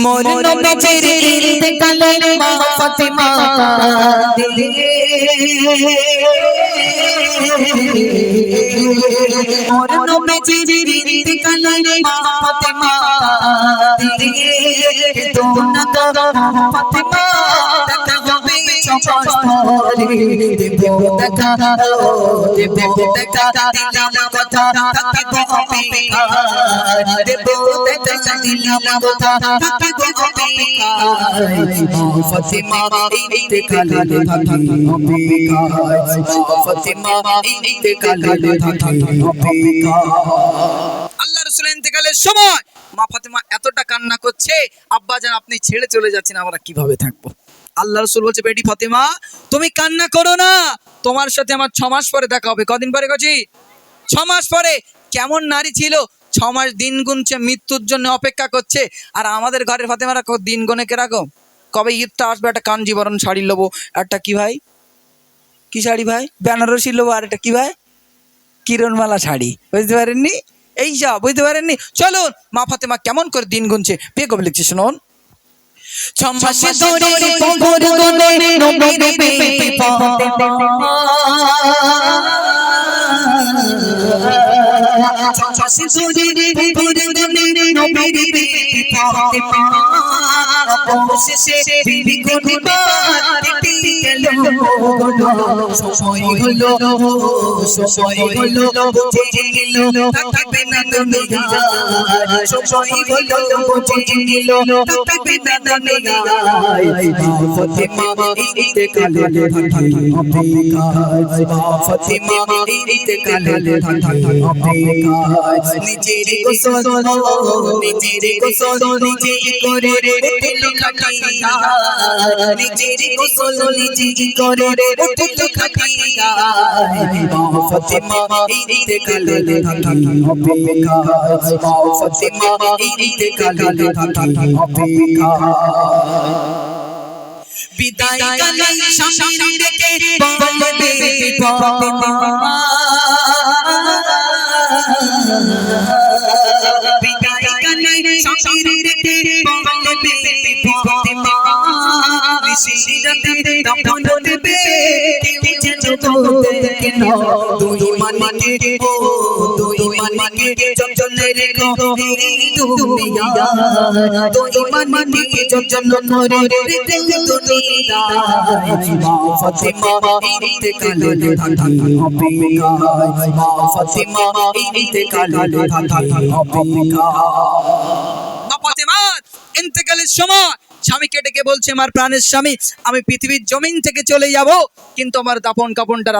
মোর নবীর ইন্তেকালে মা ফাতেমা দিলে মোর নবীর ইন্তেকালে মা ফাতেমা দিলে দোনা তো ফাতেমা দেখা হবে সবার পরে দেব দেখা দিলাম কথা থাকিব অপেক্ষায় দেব দেখা দিলাম কথা থাকিব অপেক্ষায় ফাতেমা ইন্তেকালে থাকি অপেক্ষায় ফাতেমা ইন্তেকালে থাকি অপেক্ষায়। আল্লাহ রাসূলের ইন্তেকালের সময় মা ফাতেমা এতটা কান্না করছে, আব্বাজান আপনি ছেড়ে চলে যাচ্ছেন, আমরা কিভাবে থাকবো? আল্লাহ রাসূল বলছে, বেটি ফাতেমা তুমি কান্না করো না, তোমার সাথে আমার 6 মাস পরে দেখা হবে। কদিন পরে গেছি? 6 মাস পরে। কেমন নারী ছিল, 6 মাস দিন গুনছে, মৃত্যুর জন্য অপেক্ষা করছে। আর আমাদের ঘরের ফাতেমারা দিন গুনে কে রাখো, কবে ঈদটা আসবে একটা কাঞ্জিবরণ শাড়ি নেবো, একটা কি ভাই, কি শাড়ি ভাই, বেনারসি নেবো, আর একটা কি ভাই, কিরণমালা শাড়ি। বুঝতে পারেননি? এইসব বুঝতে পারেননি? চলুন মা ফাতেমা কেমন করে দিন গুনছে, বেগম লিখছে শুনুন। 6 মাস ধরে পগর গনে নবীর বেটি ফাতেমা, 6 মাস ধরে পগর গনে নবীর বেটি ফাতেমা, অবশেষে বিবি করিবার একটি গেল সময় হলো বুঝে গেল থাকবে না দুনিয়ায়, সময় হলো বুঝে গেল থাকবে না দুনিয়ায়। ফাতেমা ইন্তেকালে থাকি অপেক্ষায়, ফাতেমা ইন্তেকালে থাকি অপেক্ষায়। নিজের গোসল নিজে করে উঠল খাটিয়া, নিজের গোসল নিজে করে উঠল খাটিয়া, ফাতেমা ইন্তেকালে থাকি অপেক্ষায়, ফাতেমা ইন্তেকালে থাকি অপেক্ষায়। বিদায় কালে স্বামী ডেকে বলবে ফাতেমা, বিদায় কালে স্বামী ডেকে বলবে ফাতেমা, নিশিরাতে দাফন দেবে কেউ যেন দেখে না, দুই মানিকে ও দুই মানিকে যতনে রেখো এই দুনিয়ায়, দুই মানিকে যতন করে রেখো দুনিয়ায়। মা ফাতেমা ইন্তেকালে থাকি অপেক্ষায়, মা ফাতেমা ইন্তেকালে থাকি অপেক্ষায়। মা ফাতেমা ইন্তেকালের সময় স্বামীকে ডেকে বলছে, আমার প্রাণের স্বামী আমি পৃথিবীর জমিন থেকে চলে যাব, কিন্তু আমার দাফন কাফনটা